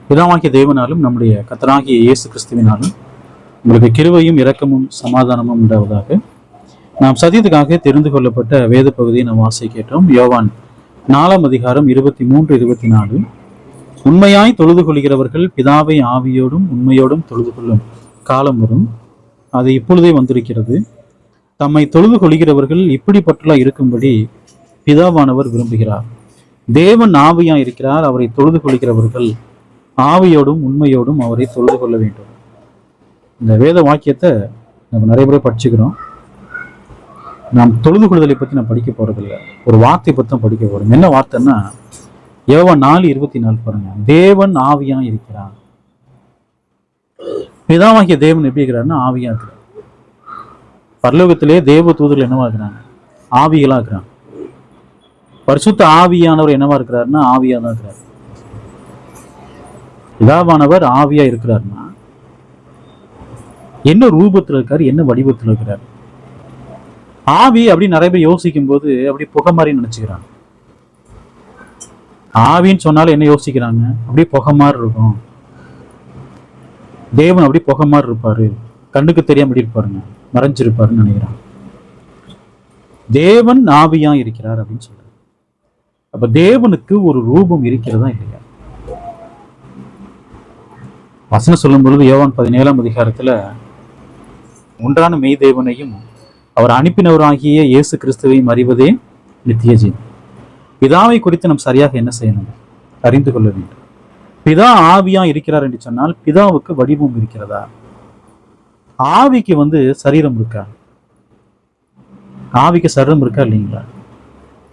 பிதாவாகிய தேவனாலும் நம்முடைய கர்த்தராகிய இயேசு கிறிஸ்துவினாலும் உங்களுக்கு கிருபையும் இரக்கமும் சமாதானமும் உண்டாவதாக. நாம் சத்தியத்துக்காக தெரிந்து கொள்ளப்பட்ட வேத பகுதியை நாம் வாசிக்க கேட்டோம். யோவான் 4 அதிகாரம் 23, 24. உண்மையாய் தொழுது கொள்கிறவர்கள் பிதாவை ஆவியோடும் உண்மையோடும் தொழுது கொள்ளும் காலம் வரும், அது இப்பொழுதே வந்திருக்கிறது. தம்மை தொழுது கொள்கிறவர்கள் இப்படிப்பட்டுள்ள இருக்கும்படி பிதாவானவர் விரும்புகிறார். தேவன் ஆவியாய் இருக்கிறார். அவரை தொழுது கொள்கிறவர்கள் ஆவியோடும் உண்மையோடும் அவரை தொழுது கொள்ள வேண்டும். இந்த வேத வாக்கியத்தை நம்ம நிறைய முறை படிச்சுக்கிறோம். நாம் தொழுது கொள்ளுதலை பற்றி நான் படிக்க போறதில்லை, ஒரு வார்த்தை பற்றி தான் படிக்க போறோம். என்ன வார்த்தைன்னா யோவான் 4:24 பாருங்க. தேவன் ஆவியா இருக்கிறார். பிதாவாகிய தேவன் எப்படி இருக்கிறாருன்னா ஆவியா இருக்கிறார். பரலோகத்திலே தேவ தூதர்கள் என்னவா இருக்கிறாங்க? ஆவிகளா இருக்கிறாங்க. பரிசுத்த ஆவியானவர் என்னவா இருக்கிறாருன்னா ஆவியா தான் இருக்கிறார். பிதாவானவர் ஆவியா இருக்கிறார்னா என்ன ரூபத்தில் இருக்காரு, என்ன வடிவத்தில் இருக்கிறார்? ஆவி அப்படி நிறைய பேர் யோசிக்கும் போது அப்படி புகை மாதிரி நினைச்சுக்கிறாங்க. ஆவின்னு சொன்னாலும் என்ன யோசிக்கிறாங்க? அப்படியே புகை மாதிரி இருக்கும். தேவன் அப்படி புகை மாதிரி இருப்பாரு, கண்ணுக்கு தெரியாம எப்படி இருப்பாருங்க, மறைஞ்சிருப்பாருன்னு நினைக்கிறாங்க. தேவன் ஆவியா இருக்கிறார் அப்படின்னு சொல்றாரு. அப்ப தேவனுக்கு ஒரு ரூபம் இருக்கிறதா இல்லையா? வசனம் சொல்லும் பொழுது யோவான் 17 அதிகாரத்துல ஒன்றான மெய் தேவனையும் அவர் அனுப்பினவராகிய இயேசு கிறிஸ்துவையும் அறிவதே நித்திய ஜீவன். பிதாவை குறித்து நாம் சரியாக என்ன செய்யணும்? அறிந்து கொள்ள வேண்டும். பிதா ஆவியா இருக்கிறார் என்று சொன்னால் பிதாவுக்கு வடிவம் இருக்கிறதா? ஆவிக்கு சரீரம் இருக்கா? ஆவிக்கு சரீரம் இருக்கா இல்லைங்களா?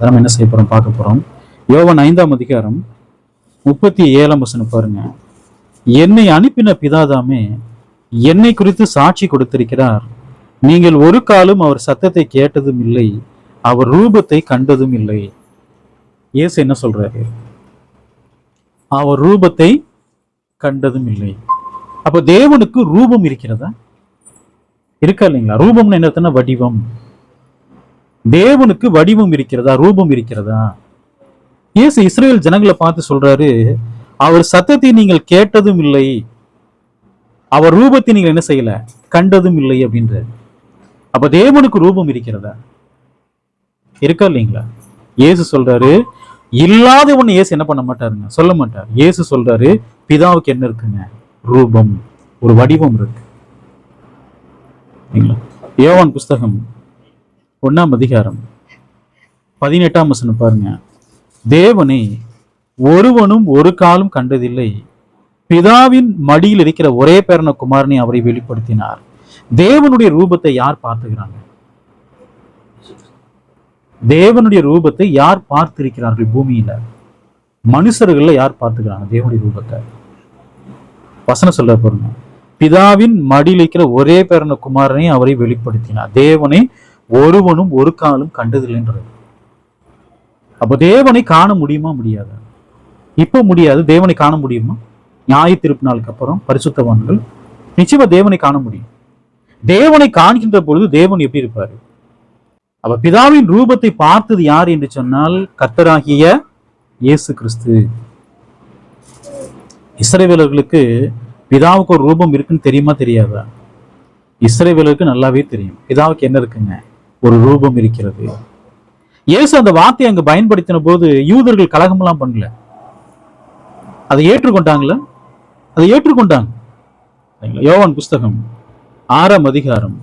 நம்ம என்ன செய்ய போறோம், பார்க்க போறோம். யோவான் 5 அதிகாரம் 37 பாருங்க. என்னை அனுப்பின பிதாதாமே என்னை குறித்து சாட்சி கொடுத்திருக்கிறார். நீங்கள் ஒரு காலம் அவர் சத்தத்தை கேட்டதும் இல்லை, அவர் ரூபத்தை கண்டதும் இல்லை. இயேசு என்ன சொல்றாரு? அவர் ரூபத்தை கண்டதும் இல்லை. அப்ப தேவனுக்கு ரூபம் இருக்கிறதா? இருக்கா இல்லைங்களா? ரூபம்னு என்ன? வடிவம். தேவனுக்கு வடிவம் இருக்கிறதா? ரூபம் இருக்கிறதா? இயேசு இஸ்ரேல் ஜனங்களை பார்த்து சொல்றாரு, அவர் சத்தத்தை நீங்கள் கேட்டதும் இல்லை, அவர் ரூபத்தை நீங்கள் என்ன செய்யல, கண்டதும் இல்லை அப்படின்றாரு. அப்ப தேவனுக்கு ரூபம் இருக்கிறதா? இருக்கா இல்லைங்களா? இயேசு சொல்றாரு, இல்லாதவன் இயேசு என்ன பண்ண மாட்டாருங்க, சொல்ல மாட்டார். இயேசு சொல்றாரு, பிதாவுக்கு என்ன இருக்குங்க? ரூபம், ஒரு வடிவம் இருக்கு. யோவான் புஸ்தகம் 1 அதிகாரம் 18 பாருங்க. தேவனை ஒருவனும் ஒரு காலம் கண்டதில்லை, பிதாவின் மடியில் இருக்கிற ஒரே பேரன குமாரனை அவரை வெளிப்படுத்தினார். தேவனுடைய ரூபத்தை யார் பார்த்துக்கிறாங்க? தேவனுடைய ரூபத்தை யார் பார்த்திருக்கிறார்கள்? பூமியில மனுஷர்கள்ல யார் பார்த்துக்கிறாங்க தேவனுடைய ரூபத்தை? வசனம் சொல்ல பாருங்க. பிதாவின் மடியில் இருக்கிற ஒரே பேரன குமாரனை அவரை வெளிப்படுத்தினார். தேவனை ஒருவனும் ஒரு காலம் கண்டதில்லைன்றது. அப்ப தேவனை காண முடியுமா? முடியாது. இப்ப முடியாது. தேவனை காண முடியுமா? நியாய தீர்ப்பு நாளுக்கு அப்புறம் பரிசுத்தவான்கள் நிச்சயமா தேவனை காண முடியும். தேவனை காண்கின்ற பொழுது தேவன் எப்படி இருப்பாரு? அப்ப பிதாவின் ரூபத்தை பார்த்தது யார் என்று சொன்னால் கர்த்தராகிய இயேசு கிறிஸ்து. இஸ்ரவேலர்களுக்கு பிதாவுக்கு ஒரு ரூபம் இருக்குன்னு தெரியுமா தெரியாதா? இஸ்ரவேலருக்கு நல்லாவே தெரியும். பிதாவுக்கு என்ன இருக்குங்க? ஒரு ரூபம் இருக்கிறது. இயேசு அந்த வார்த்தையை அங்கு பயன்படுத்தின போது யூதர்கள் கலகமெல்லாம் பண்ணல. அதை ஏற்றுக்கொண்டாங்களா? அதை ஏற்றுக்கொண்டாங்க. யோவான் புஸ்தகம் 6 அதிகாரம்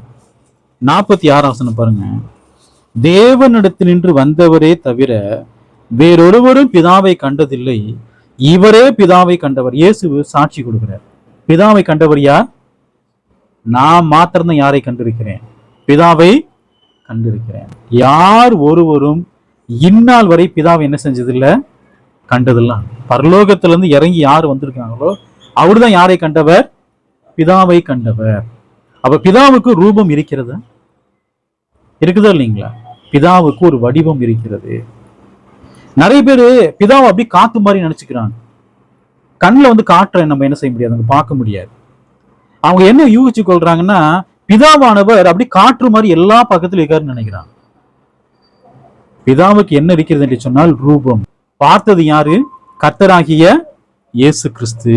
46 பாருங்க. தேவனிடத்தினின்று வந்தவரே தவிர வேறொருவரும் பிதாவை கண்டதில்லை, இவரே பிதாவை கண்டவர். இயேசு சாட்சி கொடுக்கிறார். பிதாவை கண்டவர் யார்? நான் மாத்திரம்தான் யாரை கண்டிருக்கிறேன்? பிதாவை கண்டிருக்கிறேன். யார் ஒருவரும் இந்நாள் வரை பிதாவை என்ன செஞ்சதில்லை, கண்டதெல்லாம். பரலோகத்திலிருந்து இறங்கி யார் வந்திருக்காங்களோ அவர்தான் யாரை கண்டவர்? பிதாவை கண்டவர். அப்ப பிதாவுக்கு ரூபம் இருக்கிறதா? இருக்குதா இல்லைங்களா? பிதாவுக்கு ஒரு வடிவம் இருக்கிறது. நிறைய பேரு பிதாவை அப்படி காத்து மாதிரி நினைச்சுக்கிறாங்க. கண்ணுல காற்றை நம்ம என்ன செய்ய முடியாது, பார்க்க முடியாது. அவங்க என்ன யூகிச்சு கொள்றாங்கன்னா, பிதாவானவர் அப்படி காற்று மாதிரி எல்லா பக்கத்திலும் இருக்காருன்னு நினைக்கிறாங்க. பிதாவுக்கு என்ன இருக்கிறது என்று சொன்னால் ரூபம். பார்த்தது யாரு? கர்த்தராகிய இயேசு கிறிஸ்து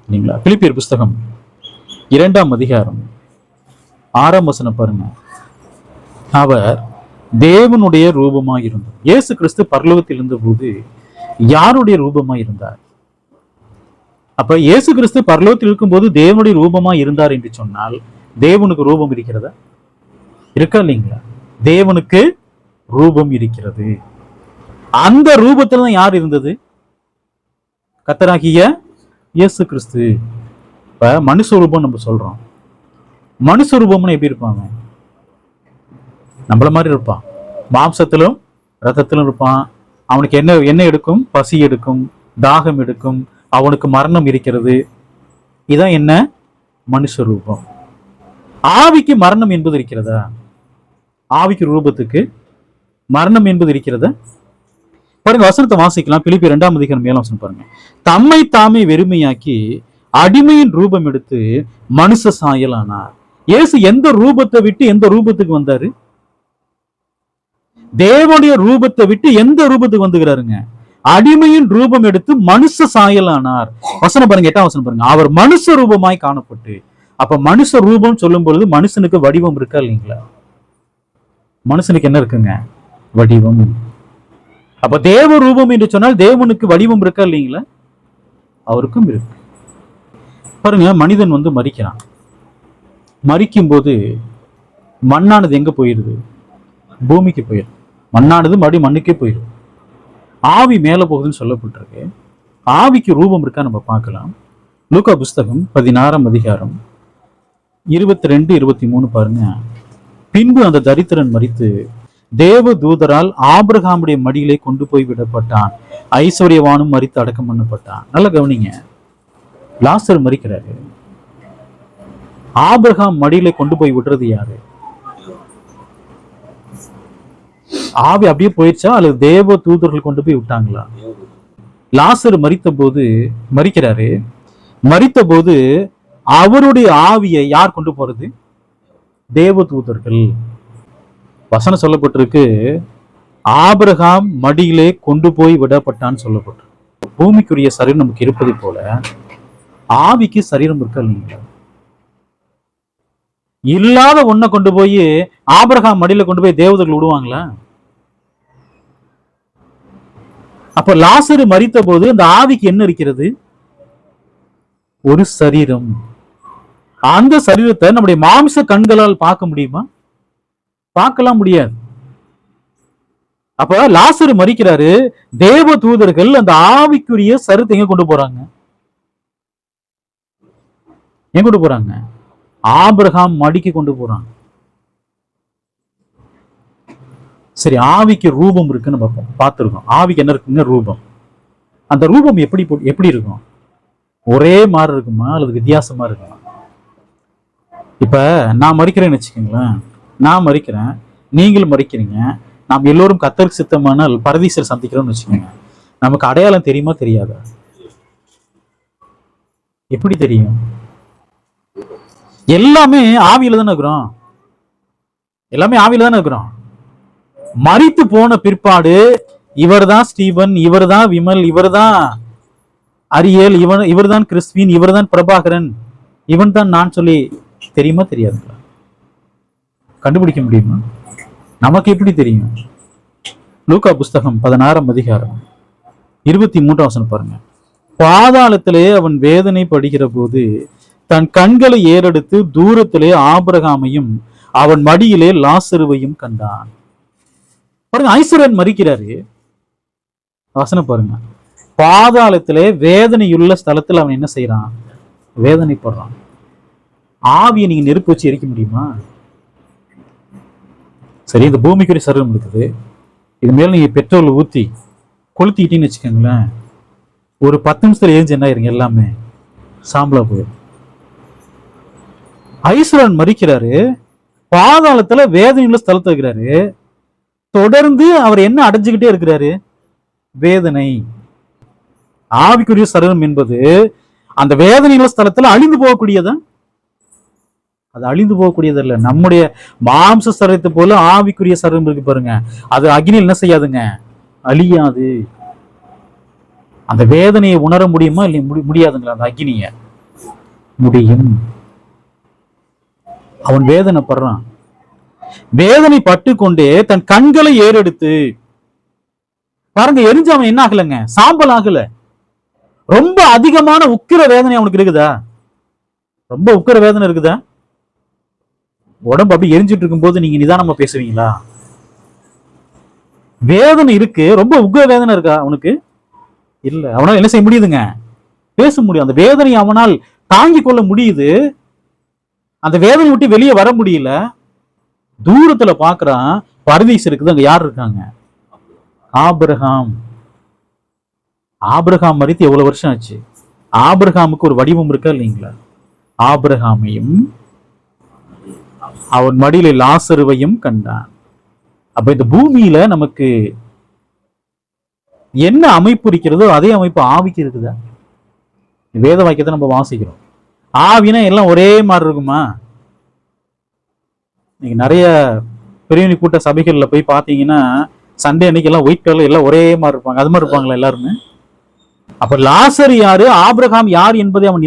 இல்லைங்களா? பிலிப்பியர் புஸ்தகம் 2ஆம் அதிகாரம் 6ஆம் வசனம் பாருங்க. அவர் தேவனுடைய ரூபமாய் இருந்தார். இயேசு கிறிஸ்து பரலோகத்தில் இருந்த போது யாருடைய ரூபமாய் இருந்தார்? அப்ப இயேசு கிறிஸ்து பரலோகத்தில் இருக்கும்போது தேவனுடைய ரூபமாய் இருந்தார் என்று சொன்னால் தேவனுக்கு ரூபம் இருக்கிறதா? இருக்கா இல்லைங்களா? தேவனுக்கு ரூபம் இருக்கிறது. அந்த ரூபத்துல தான் யார் இருந்தது? கர்த்தராகிய இயேசு கிறிஸ்து. இப்ப மனுஷ ரூபம் நம்ம சொல்றோம். மனுஷ ரூபம்னு எப்படி இருப்பாங்க? நம்மள மாதிரி இருப்பான். மாம்சத்திலும் ரத்தத்திலும் இருப்பான். அவனுக்கு என்ன எடுக்கும்? பசி எடுக்கும், தாகம் எடுக்கும், அவனுக்கு மரணம் இருக்கிறது. இதான் என்ன? மனுஷ ரூபம். ஆவிக்கு மரணம் என்பது இருக்கிறதா? ஆவிக்கு ரூபத்துக்கு மரணம் என்பது இருக்கிறதா? பாருங்க, வசனத்தை வாசிக்கலாம். பிலிப்பியர் 2ஆம் அதிகாரம் 7ஆம் வசனம் பாருங்க. தம்மை தாமே வெறுமையாக்கி அடிமையின் ரூபம் எடுத்து மனுஷ சாயலானார். இயேசு எந்த ரூபத்தை விட்டு எந்த ரூபத்துக்கு வந்தாரு? தேவனுடைய ரூபத்தை விட்டு எந்த ரூபத்துக்கு வந்துகிறாருங்க? அடிமையின் ரூபம் எடுத்து மனுஷ சாயலானார். வசனம் பாருங்க, 8ஆம் வசனம் பாருங்க. அவர் மனுஷ ரூபமாய் காணப்பட்டு. அப்ப மனுஷ ரூபம் சொல்லும் பொழுது மனுஷனுக்கு வடிவம் இருக்கா இல்லைங்களா? மனுஷனுக்கு என்ன இருக்குங்க? வடிவம். அப்ப தேவ ரூபம் என்று சொன்னால் தேவனுக்கு வடிவம் இருக்கா இல்லைங்களா? அவருக்கும் இருக்கு. பாருங்க, மனிதன் மரிக்கிறான். மரிக்கும் போது மண்ணானது எங்க போயிருது? பூமிக்கு போயிடும். மண்ணானது மறுபடியும் மண்ணுக்கே போயிடும். ஆவி மேல போகுதுன்னு சொல்லப்பட்டிருக்கு. ஆவிக்கு ரூபம் இருக்கா நம்ம பார்க்கலாம். லூக்கா புஸ்தகம் 16ஆம் அதிகாரம் 22, 23 பாருங்க. பின்பு அந்த தரித்திரன் மரித்து தேவ தூதரால் ஆபிரகாமுடைய மடியிலே கொண்டு போய் விடப்பட்டான். ஐஸ்வர்யவானும் மரித்து அடக்கம் பண்ணப்பட்டான். நல்ல கவனிங்க, லாசர் மரிக்கிறாரு. ஆபிரகாம் மடியிலே கொண்டு போய் விடுறது யாரு? ஆவி அப்படியே போயிடுச்சா அல்லது தேவ தூதர்கள் கொண்டு போய் விட்டாங்களா? லாசர் மரிக்கிறாரு. மரித்த போது அவருடைய ஆவியை யார் கொண்டு போறது? தேவ தூதர்கள். வசனம் சொல்லப்பட்டிருக்கு, ஆபிரகாம் மடியிலே கொண்டு போய் விடப்பட்டான்னு சொல்லப்பட்டிருக்கு. பூமிக்குரிய சரீரம் நமக்கு இருப்பதை போல ஆவிக்கு சரீரம் இருக்கா இல்லைங்களா? இல்லாத ஒன்ன கொண்டு போய் ஆபிரகாம் மடியில கொண்டு போய் தேவதர்கள் விடுவாங்களா? அப்ப லாசரு மரித்த போது அந்த ஆவிக்கு என்ன இருக்கிறது? ஒரு சரீரம். அந்த சரீரத்தை நம்முடைய மாம்ச கண்களால் பார்க்க முடியுமா? பார்க்கலாம் முடியாது. அப்ப லாசரு மரிக்கிறாரு. தேவ தூதர்கள் அந்த ஆவிக்குரிய சரீரத்தை எங்க கொண்டு போறாங்க? எங்க கொண்டு போறாங்க? ஆபிரகாம் மடிக்கு கொண்டு போறாங்க. சரி, ஆவிக்கு ரூபம் இருக்குன்னு பார்த்திருக்கோம். ஆவிக்கு என்ன இருக்குங்க? ரூபம். அந்த ரூபம் எப்படி இருக்கும்? ஒரே மாதிரி இருக்குமா அல்லது வித்தியாசமா இருக்குமா? இப்ப நான் மரிக்கிறேன்னு வச்சுக்கோங்களேன். நான் மரிக்கிறேன், நீங்களும் மரிக்கிறீங்க. நாம் எல்லோரும் கர்த்தருக்கு சித்தமானால் பரதீசர் சந்திக்கிறோம்னு வச்சுக்கோங்க. நமக்கு அடையாளம் தெரியுமா தெரியாதா? எப்படி தெரியும்? எல்லாமே ஆவியில தானே இருக்கிறோம். எல்லாமே ஆவியில தானே இருக்கிறோம். மரித்து போன பிற்பாடு இவர் தான் ஸ்டீவன், இவர் தான் விமல், இவர் தான் அரியல், இவர் தான் கிறிஸ்வின், இவர் தான் பிரபாகரன், இவன் தான் நான் சொல்லி தெரியுமா தெரியாதுங்களா? கண்டுபிடிக்க முடியுமா? நமக்கு எப்படி தெரியும்? லூக்கா புஸ்தகம் 16ஆம் அதிகாரம் 23ஆம் வசனம் பாருங்க. பாதாளத்திலே அவன் வேதனை படுகிற போது தன் கண்களை ஏறெடுத்து தூரத்திலே ஆபிரகாமையும் அவன் மடியிலே லாசருவையும் கண்டான். பாருங்க, ஐஸ்வர்யன் மரிக்கிறாரு. வசனம் பாருங்க. பாதாளத்திலே வேதனையுள்ள ஸ்தலத்தில் அவன் என்ன செய்யறான்? வேதனைப்படுறான். ஆவியை நீங்க நெருப்பு வச்சு எரிக்க முடியுமா? சரி, இந்த பூமிக்குரிய சரீரம் இருக்குது. இது மேல நீங்க பெட்ரோல் ஊத்தி கொளுத்திக்கிட்டீங்கன்னு வச்சுக்கோங்களேன், ஒரு 10 நிமிஷத்துல எரிஞ்சு என்ன ஆயிருங்க? எல்லாமே சாம்பலா போயிடும். ஐஸ்வரன் மரிக்கிறாரு. பாதாளத்துல வேதனையுள்ள ஸ்தலத்துல இருக்கிறாரு. தொடர்ந்து அவர் என்ன அடைஞ்சுக்கிட்டே இருக்கிறாரு? வேதனை. ஆவிக்குரிய சரீரம் என்பது அந்த வேதனையுள்ள ஸ்தலத்துல அழிந்து போகக்கூடியதா? அது அழிந்து போகக்கூடியது. நம்முடைய மாம்ச சரீரத்தை போல ஆவிக்குரிய சரீரம் இருக்கு பாருங்க, அது அக்னியில் என்ன செய்யாதுங்க? அழியாது. அந்த வேதனையை உணர முடியுமா இல்லை முடியாதுங்களா? அந்த அக்னிய முடியும். அவன் வேதனைப்படுறான். வேதனை பட்டு கொண்டே தன் கண்களை ஏறெடுத்து பாருங்க, எரிஞ்சு அவன் என்ன ஆகலைங்க, சாம்பல் ஆகல. ரொம்ப அதிகமான உக்கிர வேதனை அவனுக்கு இருக்குதா? ரொம்ப உக்கிர வேதனை இருக்குதா? உடம்பு அப்படி எரிஞ்சிட்டு இருக்கும் போது நீங்க நிதானமா பேசுவீங்களா? வேதனை இருக்கு, ரொம்ப உக்கிர வேதனை இருக்கா அவனுக்கு? இல்ல. அவனால என்ன செய்ய முடியுதுங்க? பேச முடியும். அந்த வேதனை அவனால் தாங்கிக் கொள்ள முடியுது. அந்த வேதனை விட்டு வெளியே வர முடியல. தூரத்துல பாக்குறான், பரதீஸ் இருக்குது. அங்க யார் இருக்காங்க? ஆபிரகாம். ஆபிரகாம் மரித்து எவ்வளவு வருஷம் ஆச்சு? ஆபிரகாமுக்கு ஒரு வடிவம் இருக்கா இல்லைங்களா? ஆபிரகாமையும் அவன் மடியில லாசருவையும் கண்டான். அப்ப இந்த பூமியில நமக்கு என்ன அமைப்பு இருக்கிறதோ அதே அமைப்பு ஆவிக்கு இருக்குதா? வேத வாக்கியத்தை நம்ம வாசிக்கிறோம். ஆவினா எல்லாம் ஒரே மாதிரி இருக்குமா? நீங்க நிறைய பெரிய கூட்ட சபைகள்ல போய் பாத்தீங்கன்னா சண்டே அன்னைக்கு எல்லாம் ஒயிட் கலர் எல்லாம் ஒரே மாதிரி இருப்பாங்க. அது மாதிரி இருப்பாங்களா எல்லாருமே? அப்ப லாசர் யாரு, ஆபிரகாம் யார் என்பதை அவன்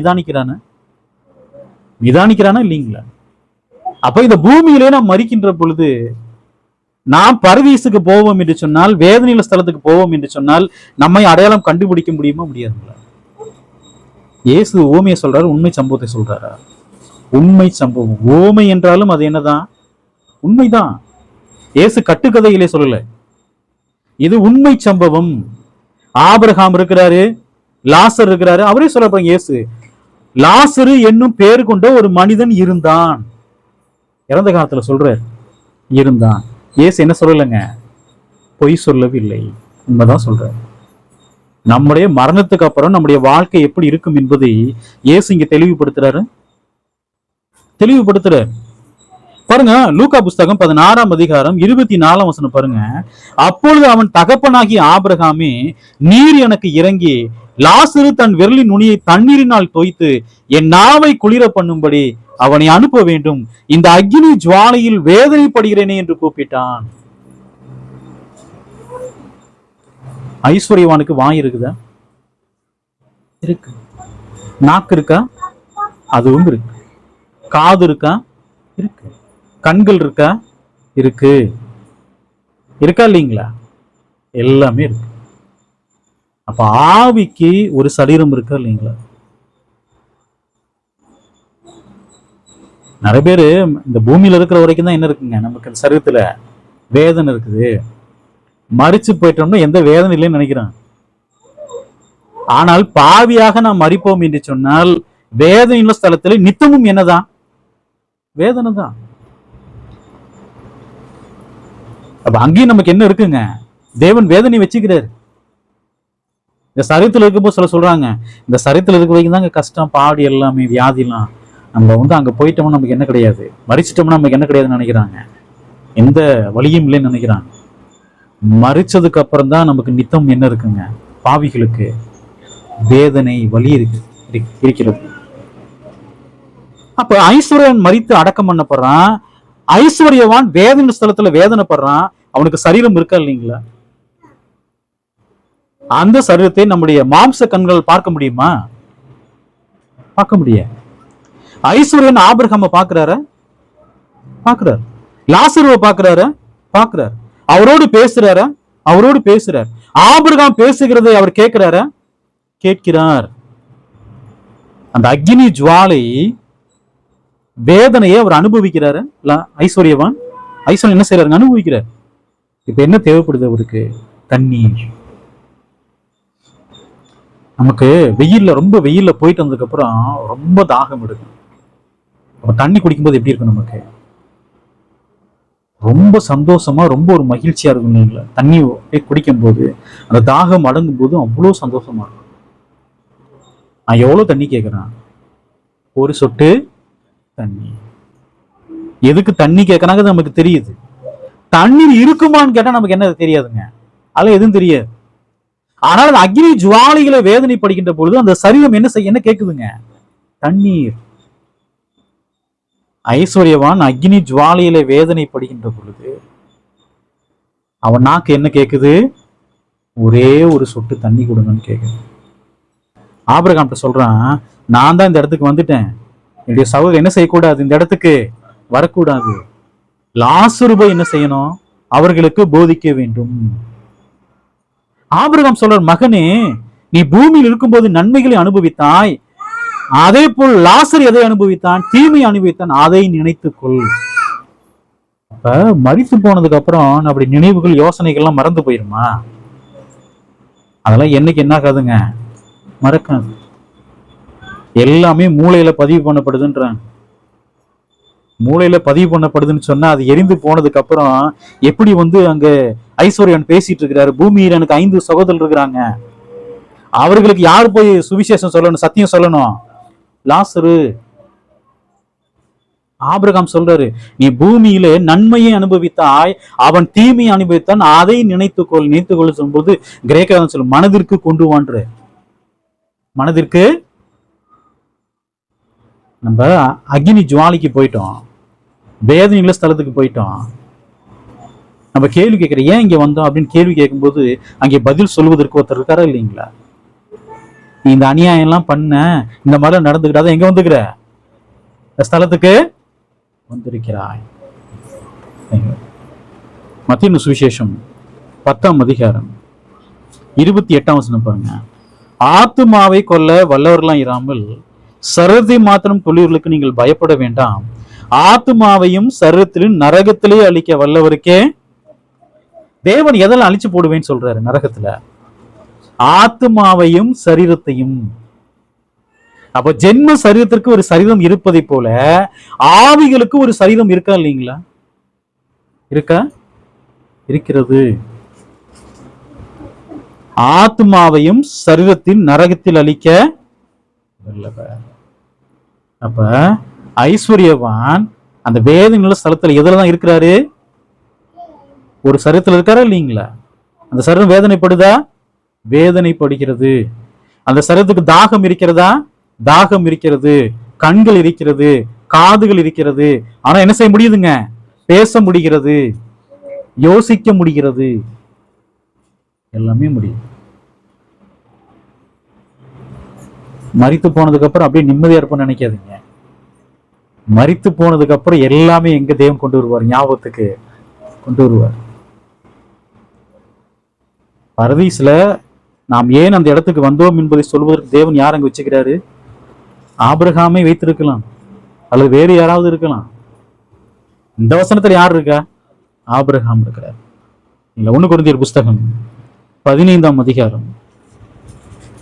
நிதானிக்கிறானா இல்லைங்களா? அப்ப இந்த பூமியிலே நாம் மரிக்கின்ற பொழுது நாம் பரதீசுக்கு போவோம் என்று சொன்னால், வேதனையுள்ள ஸ்தலத்துக்கு போவோம் என்று சொன்னால் நம்மை அடையாளம் கண்டுபிடிக்க முடியுமா? முடியாதுங்களா? இயேசு ஓமையை சொல்றாரு, உண்மை சம்பவத்தை சொல்றாரா? உண்மை சம்பவம். ஓமை என்றாலும் அது என்னதான்? உண்மைதான். இயேசு கட்டுக்கதையிலே சொல்லல, இது உண்மை சம்பவம். ஆபிரகாம் இருக்கிறாரு, லாசர் இருக்கிறாரு. அவரே சொல்ற இயேசு, லாசரு என்னும் பேர் கொண்ட ஒரு மனிதன் இருந்தான். இறந்த காலத்துல சொல்றார் இருந்தான். இயேசு என்ன சொல்லலைங்க? பொய் சொல்லவில்லை, உண்மைதான் சொல்றார். நம்முடைய மரணத்துக்கு அப்புறம் நம்முடைய வாழ்க்கை எப்படி இருக்கும் என்பதை இயேசு இங்க தெளிவுபடுத்துறாரு. பாருங்க, லூக்கா புஸ்தகம் 16ஆம் அதிகாரம் 24ஆம் வசனம் பாருங்க. அப்பொழுது அவன் தகப்பனாகிய ஆபிரகாமே, நீர் எனக்கு இறங்கி லாசரு தன் விரலின் நுனியை தண்ணீரினால் தோய்த்து என் நாவை குளிர பண்ணும்படி அவனை அனுப்ப வேண்டும், இந்த அக்னி ஜுவாலையில் வேதனைப்படுகிறேனே என்று கூப்பிட்டான். ஐஸ்வர்யவானுக்கு வாய் இருக்குதா? இருக்கு. நாக்கு இருக்கா? அதுவும் இருக்கு. காது இருக்கா? இருக்கு. கண்கள் இருக்கா? இருக்கா இல்லைங்களா? எல்லாமே இருக்கு. அப்ப ஆவிக்கு ஒரு சரீரம் இருக்கா இல்லைங்களா? நிறைய பேரு இந்த பூமியில இருக்கிற வரைக்கும் தான் என்ன இருக்குங்க, நமக்கு சரீரத்துல வேதனை இருக்குது. மரிச்சு போயிட்டோம்னா எந்த வேதனை இல்லைன்னு நினைக்கிறான். ஆனால் பாவியாக நாம் மரிப்போம் என்று சொன்னால் வேதனையுள்ள ஸ்தலத்துல நித்தமும் என்னதான்? வேதனை தான். அப்ப அங்கேயும் நமக்கு என்ன இருக்குங்க? தேவன் வேதனை வச்சுக்கிறாரு. இந்த சரீரத்தில் இருக்கும்போது சொல்றாங்க, இந்த சரீரத்தில் இருக்க வரைக்கும் தாங்க கஷ்டம், பாடு, எல்லாமே வியாதிலாம். நம்ம அங்க போயிட்டோம்னா நமக்கு என்ன கிடையாது, மறிச்சிட்டோம்னா நமக்கு என்ன கிடையாதுன்னு நினைக்கிறாங்க. எந்த வழியும் இல்லைன்னு நினைக்கிறாங்க. மறிச்சதுக்கு அப்புறம் தான் நமக்கு நித்தம் என்ன இருக்குங்க? பாவிகளுக்கு வேதனை, வலி இருக்கிறது. அப்ப ஐஸ்வர்யன் மரித்து அடக்கம் பண்ணப்படுறான். ஐஸ்வர்யவான் வேதனை ஸ்தலத்துல வேதனைப்படுறான். அவனுக்கு சரீரம் இருக்கா இல்லைங்களா? அந்த சரீரத்தை நம்முடைய மாம்ச கண்கள் பார்க்க முடியுமா? பார்க்க முடியாது. ஐஸ்வர்யன் ஆபிரகாம பாக்குறாரு, லாசருவை பாக்குறாரு, அவரோடு பேசுறாரு. ஆபிரகாம் பேசுகிறதை அவர் கேட்கிறார். அந்த அக்னி ஜுவாலை வேதனையை அவர் அனுபவிக்கிறாரு. ஐஸ்வர்யவான் என்ன செய்யறாரு? அனுபவிக்கிறார். இப்ப என்ன தேவைப்படுது அவருக்கு? தண்ணீர். நமக்கு ரொம்ப வெயில்ல போயிட்டு வந்ததுக்கு அப்புறம் ரொம்ப தாகம் எடுக்கும். தண்ணி குடிக்கும்போது எப்படி இருக்கும்? நமக்கு ரொம்ப சந்தோஷமா, ரொம்ப ஒரு மகிழ்ச்சியா இருக்கும் இல்லைங்களா? தண்ணி குடிக்கும் போது அந்த தாகம் அடங்கும் போது அவ்வளவு சந்தோஷமா இருக்கும். நான் எவ்வளவு தண்ணி கேட்கிறேன்? ஒரு சொட்டு தண்ணி. எதுக்கு தண்ணி கேட்கறாங்க நமக்கு தெரியுது. தண்ணீர் இருக்குமான்னு கேட்டா நமக்கு என்ன தெரியாதுங்க. அதெல்லாம் எதுவும் தெரியாது. ஆனால் அந்த அக்னி ஜுவாலைகளை வேதனைப்படுகின்ற பொழுது அந்த சரீரம் என்ன கேட்குதுங்க? தண்ணீர். ஐஸ்வர்யவான் அக்னி ஜுவாலையில வேதனைப்படுகின்ற பொழுது அவன் நாக்கு என்ன கேட்குது? ஒரே ஒரு சொட்டு தண்ணி கொடுங்கன்னு கேட்குது. ஆபிரகாம்கிட்ட சொல்றான், நான் தான் இந்த இடத்துக்கு வந்துட்டேன், என்னுடைய சகோதரர் என்ன செய்யக்கூடாது, இந்த இடத்துக்கு வரக்கூடாது, லாசரு போய் என்ன செய்யணும், அவர்களுக்கு போதிக்க வேண்டும். ஆபிரகாம் சொல்ற, மகனே, நீ பூமியில் இருக்கும்போது நன்மைகளை அனுபவித்தாய், அதே போல் லாசர் எதை அனுபவித்தான், தீமை அனுபவித்தான், அதை நினைத்துக்கொள். அப்ப மரித்து போனதுக்கு அப்புறம் அப்படி நினைவுகள் யோசனைகள்லாம் மறந்து போயிருமா? அதெல்லாம் என்னைக்கு என்ன ஆகாதுங்க, மறக்காது. எல்லாமே மூளையில பதிவு பண்ணப்படுதுன்றாங்க. மூளையில பதிவு பண்ணப்படுதுன்னு சொன்னா அது எரிந்து போனதுக்கு அப்புறம் எப்படி அங்க ஐஸ்வர்யன் பேசிட்டு இருக்கிறாரு, பூமியில் எனக்கு 5 சகோதரர் இருக்கிறாங்க, அவர்களுக்கு யார் போய் சுவிசேஷம் சொல்லணும், சத்தியம் சொல்லணும், லாசரு. ஆபிரகாம் சொல்றாரு, நீ பூமியிலே நன்மையை அனுபவித்தாய், அவன் தீமையை அனுபவித்தான், அதை நினைத்துக்கொள் சொல்லும்போது கிரேக்க சொல்லும், மனதிற்கு கொண்டு வான்ற. மனதிற்கு நம்ம அக்னி ஜுவாலிக்கு போயிட்டோம், வேதனையுள்ள ஸ்தலத்துக்கு போயிட்டோம். நம்ம கேள்வி கேட்கிறோம், ஏன் இங்க வந்தோம் அப்படின்னு கேள்வி கேட்கும்போது அங்கே பதில் சொல்வதற்கு ஒருத்தர் இருக்காரா இல்லைங்களா? நீ இந்த அநியாயம் எல்லாம் பண்ண, இந்த மாதிரி நடந்துக்கிட்டாத எங்க வந்துக்கிற, இந்த ஸ்தலத்துக்கு வந்திருக்கிறாய். மத்தேயு சுவிசேஷம் 10ஆம் அதிகாரம் 28ஆம் வசனம் பாருங்க. ஆத்துமாவை கொல்ல வல்லவர்களாம் இராமல் சரீரத்தை மாத்திரம் கொல்லுவர்களுக்கு நீங்கள் பயப்பட வேண்டாம், ஆத்துமாவையும் சரீரத்திலும் நரகத்திலே அழிக்க வல்லவருக்கே. தேவன் எதெல்லாம் அழிச்சு போடுவேன்னு சொல்றாரு நரகத்துல? ஆத்துமாவையும் சரீரத்தையும். அப்ப ஜென்ம சரீரத்திற்கு ஒரு சரீரம் இருப்பதை போல ஆவிகளுக்கு ஒரு சரீரம் இருக்கா இல்லைங்களா? இருக்கா? இருக்கிறது. ஆத்மாவையும் சரீரத்தின் நரகத்தில் அழிக்க வல்லவர். அப்ப ஐஸ்வர்யவான் அந்த வேதனையுள்ள ஸ்தலத்துல எதுலதான் இருக்கிறாரு? ஒரு சரீரத்துல இருக்காரா இல்லைங்களா? அந்த சரீரம் வேதனைப்படுதா? வேதனைப்படுகிறது. அந்த சரீரத்துக்கு தாகம் இருக்கிறதா? தாகம் இருக்கிறது. கண்கள் இருக்கிறது, காதுகள் இருக்கிறது. ஆனா என்ன செய்ய முடியுதுங்க? பேச முடிகிறது, யோசிக்க முடிகிறது, எல்லாமே முடியும். மரித்து போனதுக்கு அப்புறம் அப்படியே நிம்மதியா இருப்போம்னு நினைக்காதீங்க. மரித்து போனதுக்கு அப்புறம் எல்லாமே எங்க தேவன் கொண்டு வருவார்? ஞாபகத்துக்கு கொண்டு வருவார். பரதீஸ்ல நாம் ஏன் அந்த இடத்துக்கு வந்தோம் என்பதை சொல்வதற்கு தேவன் யார் அங்க வச்சுக்கிறாரு? ஆபிரகாமை வைத்திருக்கலாம், அல்லது வேறு யாராவது இருக்கலாம். இந்த வசனத்துல யார் இருக்கா? ஆபிரகாம் இருக்கிறார். 1 கொரிந்தியர் புஸ்தகம் 15ஆம் அதிகாரம்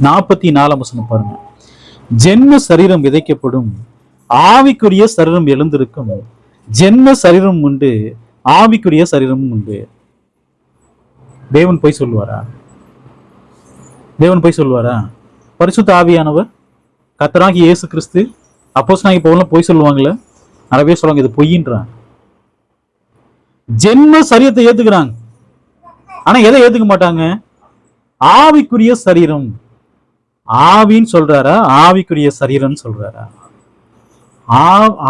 44ஆம் வசனம் பாருங்க. ஜென்ம சரீரம் விதைக்கப்படும், ஆவிக்குரிய சரீரம் எழுந்திருக்கும். ஜென்ம சரீரம் உண்டு, ஆவிக்குரிய சரீரமும் உண்டு. தேவன் போய் சொல்லுவாரா? தேவன் போய் சொல்லுவாரா? பரிசுத்த ஆவியானவர், கர்த்தராகிய இயேசு கிறிஸ்து, அப்போஸ்தலனாகிய பவுல் போய் சொல்லுவாங்களே, நிறைய சொல்லுவாங்க இது பொய்யின்றான். ஜென்ம சரீரத்தை ஏத்துக்கிறாங்க, ஆனா எதை ஏத்துக்க மாட்டாங்க? ஆவிக்குரிய சரீரம். ஆவின்னு சொல்றாரா, ஆவிக்குரிய சரீரம் சொல்றாரா?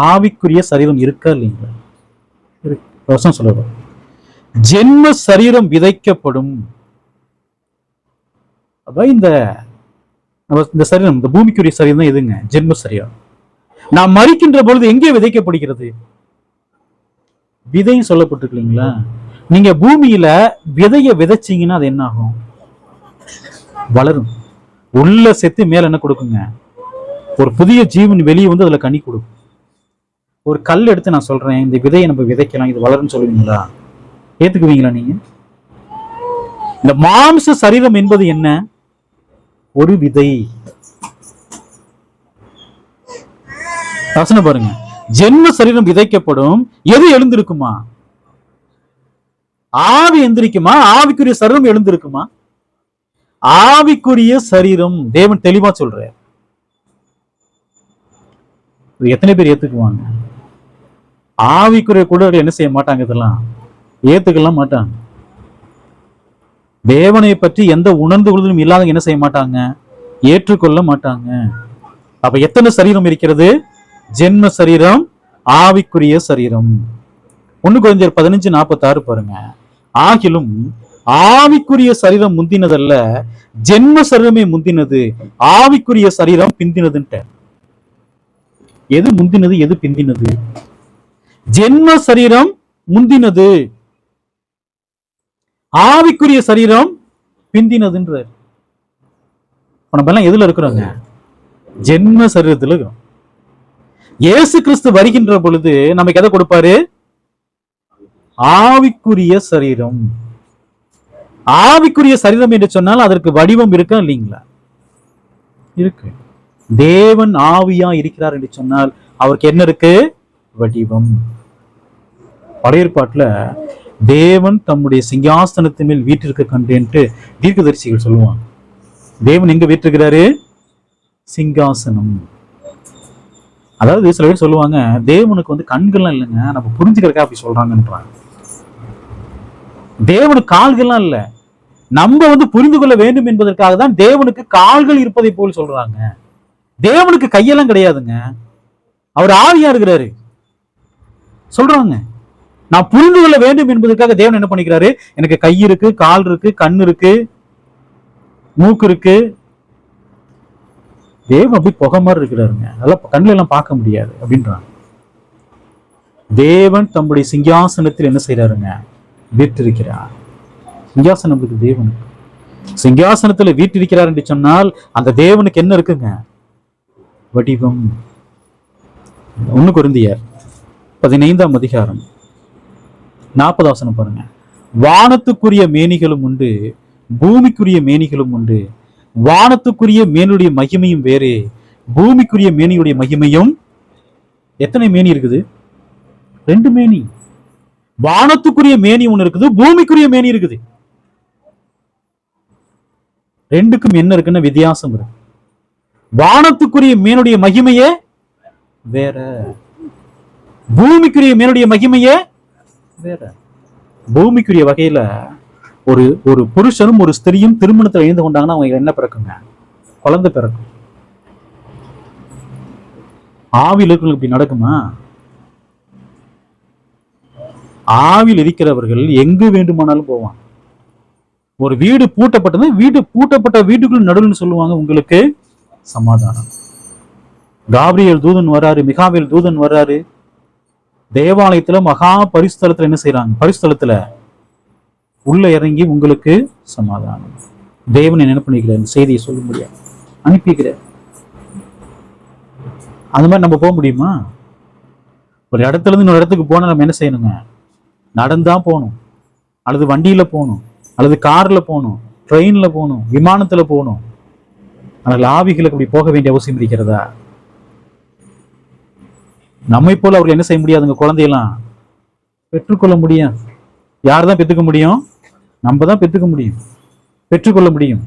ஆவிக்குரிய சரீரம் இருக்கா இல்லைங்களா? சொல்ற ஜென்ம சரீரம் விதைக்கப்படும். அப்ப இந்த சரீரம், இந்த பூமிக்குரிய சரீரம் தான் எதுங்க? ஜென்ம சரீரம். நாம் மரிக்கின்ற பொழுது எங்கே விதைக்கப்படுகிறது? விதையும் சொல்லப்பட்டிருக்கு இல்லைங்களா? நீங்க பூமியில விதைய விதைச்சீங்கன்னா அது என்ன ஆகும்? வளரும். உள்ள செத்து மேல என்ன கொடுக்குங்க? ஒரு புதிய ஜீவன் வெளியே வந்து அதுல கனி கொடுக்கும். ஒரு கல் எடுத்து நான் சொல்றேன், இந்த விதையை நம்ம விதைக்கலாம், இது வளரும்னு சொல்லுவீங்களா? ஏத்துக்குவீங்களா நீங்க? இந்த மாம்ச சரீரம் என்பது என்ன? ஒரு விதை. வசனம் பாருங்க. ஜென்ம சரீரம் விதைக்கப்படும். எது எழுந்திருக்குமா? ஆவி எந்திரிக்குமா? ஆவிக்குரிய சரீரம் எழுந்திருக்குமா? ஆவிக்குரிய சரீரம். தேவன் தெளிவா சொல்ற. எத்தனை பேர் ஏத்துக்குவாங்க? ஆவிக்குரிய கூட என்ன செய்ய மாட்டாங்க, இதெல்லாம் ஏத்துக்கலாம் மாட்டாங்க. தேவனை பற்றி எந்த உணர்ந்து கொள்ளுதலும் இல்லாதவங்க என்ன செய்ய மாட்டாங்க? ஏற்றுக்கொள்ள மாட்டாங்க. அப்ப எத்தனை சரீரம் இருக்கிறது? ஜென்ம சரீரம், ஆவிக்குரிய சரீரம். 1 கொரிந்தியர் 15:46 பாருங்க. ஆகிலும் ஆவிக்குரிய சரீரம் முந்தினதல்ல, ஜென்ம சரீரமே முந்தினது, ஆவிக்குரிய சரீரம் பிந்தினதுன்ட்ட. எது முந்தினது, எது பிந்தினது? ஜென்ம சரீரம் முந்தினது, ஆவிக்குரிய சரீரம் பிந்தினதுன்ற. நம்ம எல்லாம் எதுல இருக்கிறோங்க? ஜென்ம சரீரத்தில் இருக்கிறோம். இயேசு கிறிஸ்து வருகின்ற பொழுது நமக்கு எதை கொடுப்பாரு? ஆவிக்குரிய சரீரம். ஆவிக்குரிய சரீரம் என்று சொன்னால் அதற்கு வடிவம் இருக்கா இல்லைங்களா? இருக்கு. தேவன் ஆவியா இருக்கிறார் என்று சொன்னால் அவருக்கு என்ன இருக்கு? வடிவம். பழைய ஏற்பாட்டுல தேவன் தம்முடைய சிங்காசனத்தின் மேல் வீற்றிருக்க கண்டேன்ட்டு தீர்க்கதரிசிகள் சொல்லுவாங்க. தேவன் எங்க வீற்றிருக்கிறாரு? சிங்காசனம். அதாவது சில பேர் சொல்லுவாங்க, தேவனுக்கு வந்து கண்கள்லாம் இல்லைங்க, நம்ம புரிஞ்சுக்கிறக்கா அப்படி சொல்றாங்கன்றாங்க. தேவனுக்கு கால்கள்லாம் இல்ல, நம்ம வந்து புரிந்து கொள்ள வேண்டும் என்பதற்காக தான் தேவனுக்கு கால்கள் இருப்பதை போல் சொல்றாங்க. தேவனுக்கு கையெல்லாம் கிடையாதுங்க, அவர் ஆவியா இருக்கிறாரு சொல்றாங்க. நான் புரிந்து கொள்ள வேண்டும் என்பதற்காக தேவன் என்ன பண்ணிக்கிறாரு? எனக்கு கை இருக்கு, கால் இருக்கு, கண் இருக்கு, மூக்கு இருக்கு. தேவன் அப்படி புகை மாதிரி இருக்கிறாருங்க, அதெல்லாம் கண்ணுல எல்லாம் பார்க்க முடியாது அப்படின்றாங்க. தேவன் தம்முடைய சிங்காசனத்தில் என்ன செய்யறாருங்க? வீற்றிருக்கிறார். சிங்காசனம் இருக்கு தேவனுக்கு. சிங்காசனத்துல வீற்றிருக்கிறார் என்று சொன்னால் அந்த தேவனுக்கு என்ன இருக்குங்க? வடிவம். 1 கொரிந்தியர் 15ஆம் அதிகாரம் 40 வசனம் பாருங்க. வானத்துக்குரிய மேனிகளும் உண்டு, பூமிக்குரிய மேனிகளும் உண்டு. வானத்துக்குரிய மேனுடைய மகிமையும் வேறு, பூமிக்குரிய மேனியுடைய மகிமையும். எத்தனை மேனி இருக்குது? 2 மேனி. வானத்துக்குரிய மேனி ஒண்ணு இருக்குது, பூமிக்குரிய மேனி இருக்குது. ரெண்டுக்கும் என்ன இருக்குன்னு வித்தியாசம் இருக்கு. வானத்துக்குரிய மேனுடைய மகிமையே வேற, பூமிக்குரிய மேனுடைய மகிமையே வேற. பூமிக்குரிய வகையில ஒரு ஒரு புருஷனும் ஒரு ஸ்திரியும் திருமணத்தில் இணைந்து கொண்டாங்கன்னா அவங்க என்ன பிறக்குங்க? குழந்தை பிறக்கும். ஆவியில் இருக்கிறவங்களுக்கு இப்படி நடக்குமா? ஆவில் இருக்கிறவர்கள் எங்கு வேண்டுமானாலும் போவாங்க. ஒரு வீடு பூட்டப்பட்டது, வீடு பூட்டப்பட்ட வீட்டுக்குள்ள நடுவுன்னு சொல்லுவாங்க உங்களுக்கு சமாதானம். காபிரியல் தூதன் வராரு, மிகாவேல் தூதன் வராரு. தேவாலயத்துல மகா பரிசுத்தலத்துல என்ன செய்யறாங்க? பரிசுத்தலத்துல உள்ள இறங்கி உங்களுக்கு சமாதானம். தேவன் என்ன பண்ணிக்கிறார்? செய்தியை சொல்ல முடியாது, அனுப்பிக்கிறார். அந்த மாதிரி நம்ம போக முடியுமா? ஒரு இடத்துல இருந்து இன்னொரு இடத்துக்கு போனா நம்ம என்ன செய்யணுங்க? நடந்தா போகணும், அல்லது வண்டியில போகணும், அல்லது கார்ல போகணும், ட்ரெயின்ல போகணும், விமானத்துல போகணும். ஆனால் ஆவிகளுக்கு அப்படி போக வேண்டிய அவசியம் இருக்கிறதா? நம்மை போல அவர்கள் என்ன செய்ய முடியாதுங்க? குழந்தையெல்லாம் பெற்றுக்கொள்ள முடியும். யார் தான் பெற்றுக்க முடியும்? நம்ம தான் பெற்றுக்க முடியும், பெற்றுக்கொள்ள முடியும்.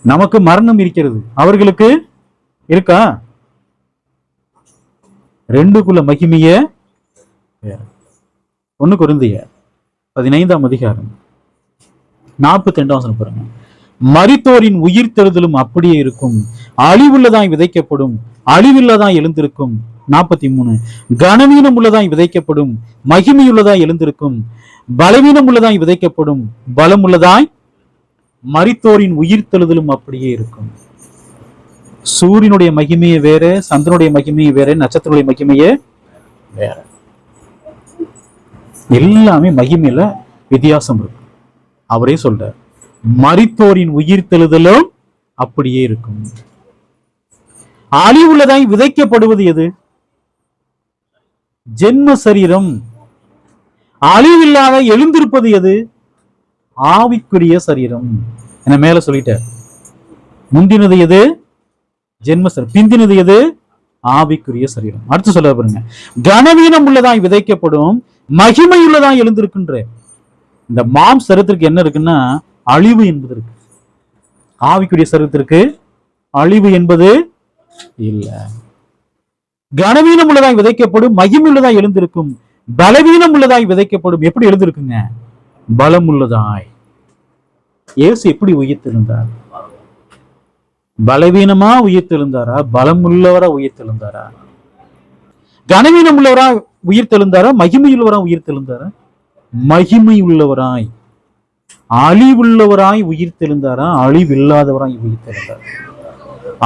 நமக்கு மரணம் இருக்கிறது, அவர்களுக்கு இருக்கா? 2க்குள்ள மகிமைய வேற. 1 கொரிந்தியர் 15ஆம் அதிகாரம் 42ஆம் வசனம் பாருங்க. மரித்தோரின் உயிர் தெழுதலும் அப்படியே இருக்கும், அழிவுள்ளதாய் விதைக்கப்படும், அழிவுள்ளதாய் எழுந்திருக்கும். 43. கனவீனம் உள்ளதாய் விதைக்கப்படும், மகிமையுள்ளதாய் எழுந்திருக்கும். பலவீனம் உள்ளதாய் விதைக்கப்படும், பலம் உள்ளதாய். மரித்தோரின் உயிர் தெழுதலும் அப்படியே இருக்கும். சூரியனுடைய மகிமையே வேற, சந்திரனுடைய மகிமையே வேற, நட்சத்திரனுடைய மகிமையே வேற. எல்லாமே மகிமையில வித்தியாசம் இருக்கு. அவரே சொல்றார், மரித்தோரின் உயிர் தெழுதலும் அப்படியே இருக்கும். அழிவுள்ளதாய் விதைக்கப்படுவது எது? ஜென்ம சரீரம். அழிவில்லாத எழுந்திருப்பது எது? ஆவிக்குரிய சரீரம். என்ன மேல சொல்லிட்டார். முந்தினது எது? ஜென்ம சரீரம். பிந்தினது எது? ஆவிக்குரிய சரீரம். அடுத்து சொல்ல பாருங்க. கனவீனம் உள்ளதாய் விதைக்கப்படும், மகிமை உள்ளதாய் எழுந்திருக்கின்ற. இந்த சரீரத்திற்கு என்ன இருக்குன்னா அழிவு என்பது இருக்கு. ஆவிக்குரிய சரீரத்திற்கு அழிவு என்பது இல்ல. கனவீனம் உள்ளதாய் விதைக்கப்படும், மகிமை உள்ளதாய் எழுந்திருக்கும். பலவீனம் உள்ளதாய் விதைக்கப்படும். எப்படி எழுந்திருக்குங்க? பலம் உள்ளதாய். இயேசு எப்படி உயிர்த்தெழுந்தார்? பலவீனமா உயிர்த்தெழுந்தாரா? பலம் உள்ளவரா உயிர்த்தெழுந்தாரா? கனவீனம் உள்ளவரா உயிர்த்தெழுந்தாரா? மகிமை உள்ளவரா உயிர்த்தெழுந்தாரா? மகிமை உள்ளவராய். அழிவுள்ளவராய் உயிர் தெழுந்தாரா, அழிவில்லாதவராய் உயிர் தெழுந்தார்?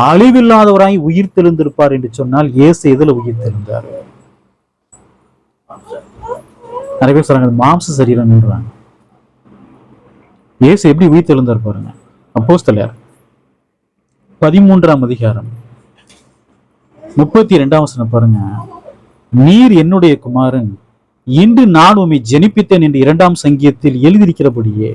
அழிவில்லாதவராய் உயிர் தெழுந்திருப்பார் என்று சொன்னால் இயேசு எதுல உயிர் தெழுந்தார்? நிறைய பேர் சொல்றாங்க மாம்ச சரீரம். இயேசு எப்படி உயிர் தெழுந்தார் பாருங்க. அப்போஸ்தலர் 13ஆம் அதிகாரம் 32ஆம் வசனம் பாருங்க. நீர் என்னுடைய குமாரன், இன்று நான் உம்மை ஜெனிப்பித்தேன் என்று 2ஆம் சங்கீதத்தில் எழுதியிருக்கிறபடியே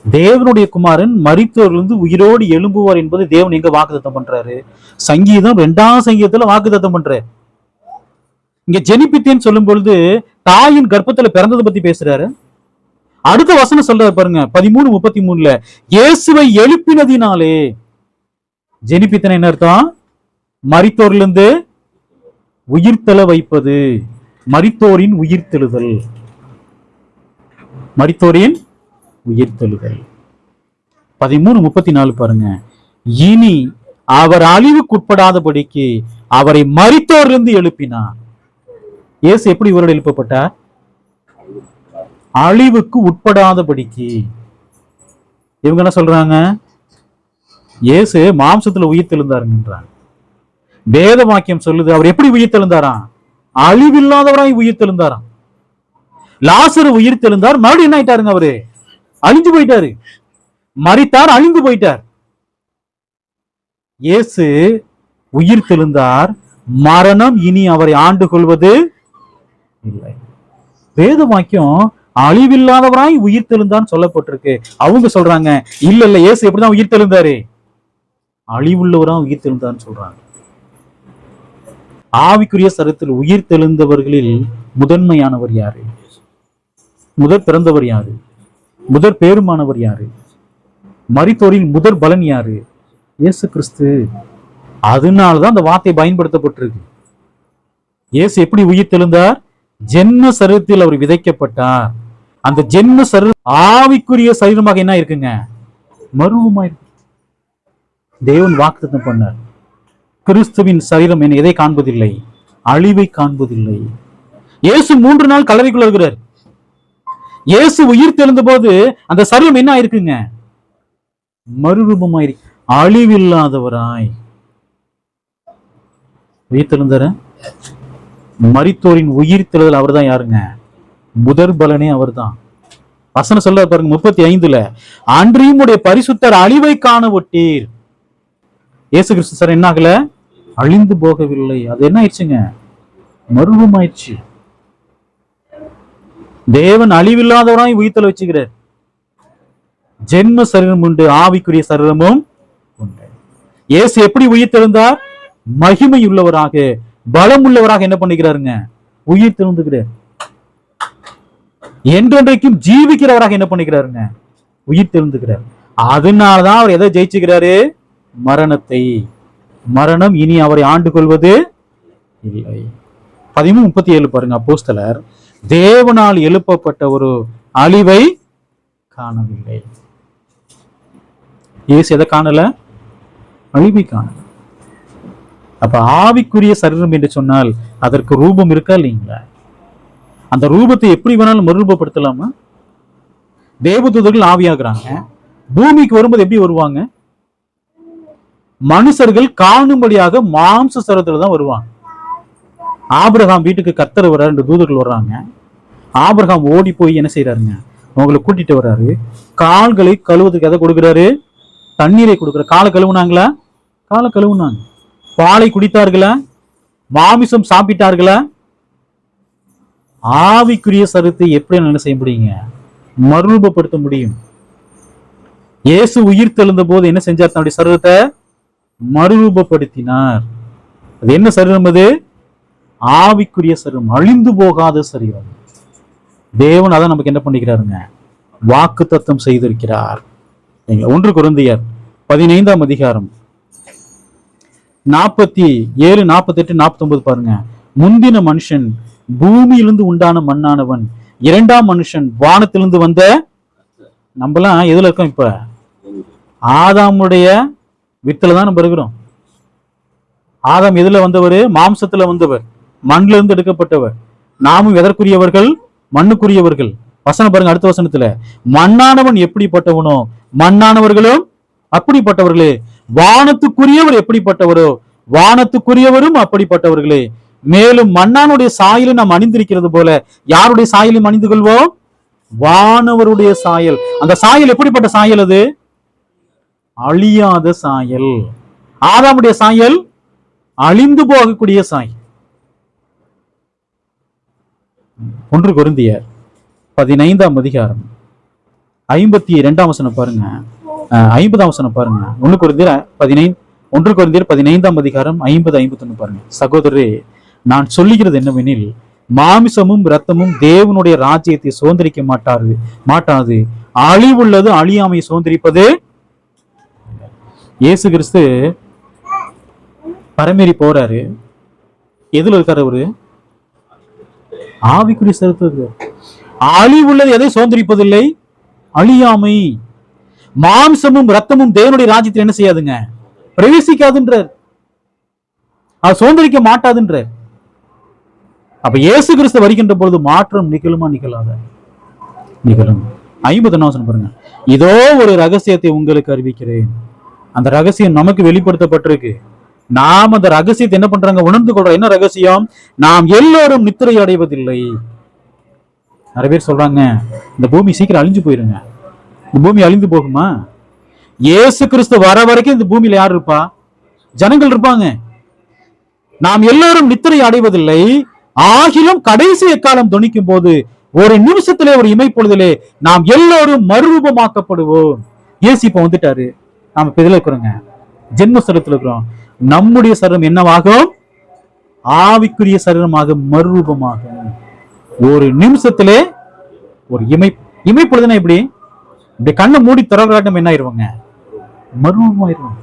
தேவனுடைய குமாரன் மரித்தோரிலிருந்து உயிரோடு எழும்புவார் என்பது தேவன் எங்க வாக்குத்தத்தம் பண்றாரு? சங்கீதம் 2ஆம் சங்கீதத்துல வாக்குத்தத்தம் பண்றாரு. இங்க ஜெனிப்பித்தேன்னு சொல்லும் பொழுது தாயின் கர்ப்பத்துல பிறந்ததை பத்தி பேசுறாரு. அடுத்த வசனம் சொல்றாரு பாருங்க 13:33, இயேசுவை எழுப்பினதினாலே. ஜெனிப்பித்தன என்ன அர்த்தம்? மரித்தோரிலிருந்து உயிர்த்தெழ வைப்பது, மரித்தோரின் உயிர்த்தெழுதல், மரித்தோரின் உயிர்த்தெழுதல். 13:34 பாருங்க. இனி அவர் அழிவுக்குட்படாதபடிக்கு அவரை மரித்தோரிலிருந்து எழுப்பினார். இயேசு எப்படி இவரோடு எழுப்பப்பட்டார்? அழிவுக்கு உட்படாதபடிக்கு. இவங்க என்ன சொல்றாங்க? இயேசு மாம்சத்துல உயிர் தெழுந்தாருன்றாங்க. வேத வாக்கியம் சொல்லுது அவர் எப்படி உயிர் தெழுந்தாராம்? அழிவில்லாதவராய் உயிர் தெழுந்தாராம். லாசரு உயிர் தெழுந்தார், மறுபடியும் என்ன ஆயிட்டாருங்க? அவரு அழிஞ்சு போயிட்டாரு. மரித்தார், அழிந்து போயிட்டார். இயேசு உயிர் தெழுந்தார், மரணம் இனி அவரை ஆண்டு கொள்வது இல்லை. வேத வாக்கியம் அழிவில்லாதவராய் உயிர் தெழுந்தான்னு சொல்லப்பட்டிருக்கு. அவங்க சொல்றாங்க இல்ல இல்ல, இயேசு எப்படிதான் உயிர் தெழுந்தாரு? அழிவுள்ளவராய் உயிர் தெழுந்தான்னு சொல்றாங்க. ஆவிக்குரிய சரத்தில் உயிர் தெழுந்தவர்களில் முதன்மையானவர் யாரு? முதற் பிறந்தவர் யாரு? முதற் பேருமானவர் யாரு? மரித்தோரின் முதற் பலன் யாரு? இயேசு கிறிஸ்து. அதனாலதான் அந்த வார்த்தை பயன்படுத்தப்பட்டிருக்கு. இயேசு எப்படி உயிர் தெழுந்தார்? ஜென்ம சரீரத்தில் அவர் விதைக்கப்பட்டார். அந்த ஜென்ம சரீரம் ஆவிக்குரிய சரீரமாக என்ன இருக்குங்க? மருவமாயிருக்கு. தேவன் வாக்குத்தத்தம் பண்ணார், கிறிஸ்துவின் சரீரம் என்ன எதை காண்பதில்லை? அழிவை காண்பதில்லை. இயேசு 3 நாள் கல்லறைக்குள்ள இருக்கிறார். இயேசு உயிர் தெழுந்த போது அந்த சரீரம் என்ன ஆயிருக்குங்க? மறுரூபமாயிருக்கு. அழிவில்லாதவராய் உயிர் தெழுந்தார. மரித்தோரின் உயிர் தெழுதல் அவர் தான். யாருங்க? முதற் பலனே அவர் தான். வசனம் சொல்ல பாருங்க 35, அன்றியும் உடைய பரிசுத்தர் அழிவை காண ஒட்டீர். இயேசு கிறிஸ்து சார் என்ன ஆகல? அழிந்து போகவில்லை. அது என்ன ஆயிடுச்சுங்க? மருவமாயிடுச்சு. தேவன் அழிவில்லாதவராய் உயிர்த்தெழ வச்சுக்கிறார். ஜென்ம சரீரம் உண்டு, ஆவிக்குரிய சரீரமும் உண்டு. இயேசு எப்படி உயிர் தெழுந்தார்? மகிமை உள்ளவராக, பலம் உள்ளவராக என்ன பண்ணிக்கிறாருங்க? உயிர் தெழுந்துகிறார். என்றென்றைக்கும் ஜீவிக்கிறவராக என்ன பண்ணிக்கிறாருங்க? உயிர் தெழுந்துகிறார். அதனாலதான் அவர் எதை ஜெயிச்சுக்கிறாரு? மரணத்தை. மரணம் இனி அவரை ஆண்டு கொள்வது இல்லை. 13:37 பாருங்க. அப்போஸ்தலர் தேவனால் எழுப்பப்பட்ட ஒரு அழிவை காணவில்லை. இயேசு எதை காணல? அழிவை காணல. அப்ப ஆவிக்குரிய சரீரம் என்று சொன்னால் அதற்கு ரூபம் இருக்கா இல்லைங்களா? அந்த ரூபத்தை எப்படி வேணாலும் மறுரூபப்படுத்தலாமா? தேவதூதர்கள் ஆவியாகிறாங்க. பூமிக்கு வரும்போது எப்படி வருவாங்க? மனுஷர்கள் காணும்படியாக மாம்ச சரீரத்துல தான் வருவாங்க. ஆபிரகாம் வீட்டுக்கு கர்த்தர் வர்றாரு, 2 தூதர்கள் வர்றாங்க. ஆபிரகாம் ஓடி போய் என்ன செய்யறாருங்க? அவங்களை கூட்டிட்டு வர்றாரு. கால்களை கழுவுறதுக்கு எதை கொடுக்குறாரு? தண்ணீரை கொடுக்குறாரு. காலை கழுவுனாங்களா? காலை கழுவுனாங்க. பாலை குடித்தார்களா? மாமிசம் சாப்பிட்டார்களா? ஆவிக்குரிய சரீரத்தை எப்படி என்ன செய்ய முடியுங்க? மறுரூபப்படுத்த முடியும். இயேசு உயிர் தெழுந்த போது என்ன செஞ்சார்? தன்னுடைய சரீரத்தை மறுரூபப்படுத்தினார். அது என்ன சரீரம்? அது ஆவிக்குரிய சரீரம், அழிந்து போகாத சரீரம். தேவன் அதை நமக்கு என்ன பண்ணிக்கிறாருங்க? வாக்குத்தத்தம் செய்திருக்கிறார். 1 கொரிந்தியர் 15ஆம் அதிகாரம் 47, 48, 49 பாருங்க. முந்தின மனுஷன் பூமியிலிருந்து உண்டான மண்ணானவன், 2ஆம் மனுஷன் வானத்திலிருந்து வந்த. நம்மலாம் எதுல இருக்கோம்? இப்ப ஆதாமுடைய வித்துல தான் நம்ம இருக்கிறோம். ஆதாம் எதுல வந்தவர்? மாம்சத்துல வந்தவர், மண்ணிலிருந்து எடுக்கப்பட்டவர். நாமும் எதற்குரியவர்கள்? மண்ணுக்குரியவர்கள். வசனம் பாருங்க, அடுத்த வசனத்துல, மண்ணானவன் எப்படிப்பட்டவனோ மண்ணானவர்களும் அப்படிப்பட்டவர்களே, வானத்துக்குரியவர் எப்படிப்பட்டவரோ வானத்துக்குரியவரும் அப்படிப்பட்டவர்களே, மேலும் மண்ணானுடைய சாயலை நாம் அணிந்திருக்கிறது போல யாருடைய சாயலையும் அணிந்து கொள்வோம்? வானவருடைய சாயல். அந்த சாயல் எப்படிப்பட்ட சாயல்? அது அழியாத சாயல். ஆதாமுடைய சாயல் அழிந்து போகக்கூடிய சாயல். 1 கொரிந்தியர் 15ஆம் அதிகாரம் 52ஆம் வசனம் பாருங்க, 50ஆம் வசனம் பாருங்க. 1 கொரிந்தியர் 15ஆம் அதிகாரம் 50-51 பாருங்க. சகோதரரே, நான் சொல்லுகிறது என்னவெனில், மாமிசமும் இரத்தமும் தேவனுடைய ராஜ்யத்தை சுதந்திரிக்க மாட்டாது. அழிவுள்ளது அழியாமை சுதந்திரிப்பது. இயேசு கிறிஸ்து பரமேறி போறாரு. எதுல இருக்காரு அவரு? ஆவிக்குரிய சரீரத்தில். அழிவுள்ளது எதை சுதந்திரிப்பதில்லை? அழியாமை. மாம்சமும் ரத்தமும் தேவனுடைய ராஜ்யத்தில் என்ன செய்யாதுங்க? பிரவேசிக்காதுன்றார். அது சுதந்திரிக்க மாட்டாதுன்றார். அப்ப இயேசு கிறிஸ்து வருகின்ற பொழுது மாற்றம் நிகழுமா நிகழாத? நிகழும். 51 பாருங்க. இதோ ஒரு ரகசியத்தை உங்களுக்கு அறிவிக்கிறேன். அந்த ரகசியம் நமக்கு வெளிப்படுத்தப்பட்டிருக்கு. நாம் அந்த ரகசியத்தை என்ன பண்றாங்க? உணர்ந்து கொள்றோம். என்ன ரகசியம்? நாம் எல்லோரும் நித்திரை அடைவதில்லை. நிறைய பேர் சொல்றாங்க, இந்த பூமி சீக்கிரம் அழிஞ்சு போயிருங்க. இந்த பூமி அழிந்து போகுமா? இயேசு கிறிஸ்து வர வரைக்கும் இந்த பூமியில யார் இருப்பா? ஜனங்கள் இருப்பாங்க. நாம் எல்லோரும் நித்திரை அடைவதில்லை, ஆகிலும் கடைசி எக்காலம் தொனிக்கும் போது ஒரு நிமிஷத்திலே, ஒரு இமைப்பொழுதிலே நாம் எல்லோரும் மறுரூபமாக்கப்படுவோம். இயேசு இப்ப வந்துட்டாரு. நாம இப்ப இதுல இருக்கிறோங்க, ஜென்மஸ்தலத்துல இருக்கிறோம். நம்முடைய சரீரம் என்னவாகும்? ஆவிக்குரிய சரீரமாக மறுரூபமாகும். ஒரு நிமிஷத்திலே, ஒரு இமைப்பொழுதுனா எப்படி? இப்படி கண்ணை மூடி திறக்காட்டம் என்ன ஆயிருவாங்க? மறுரூபமாயிருவாங்க.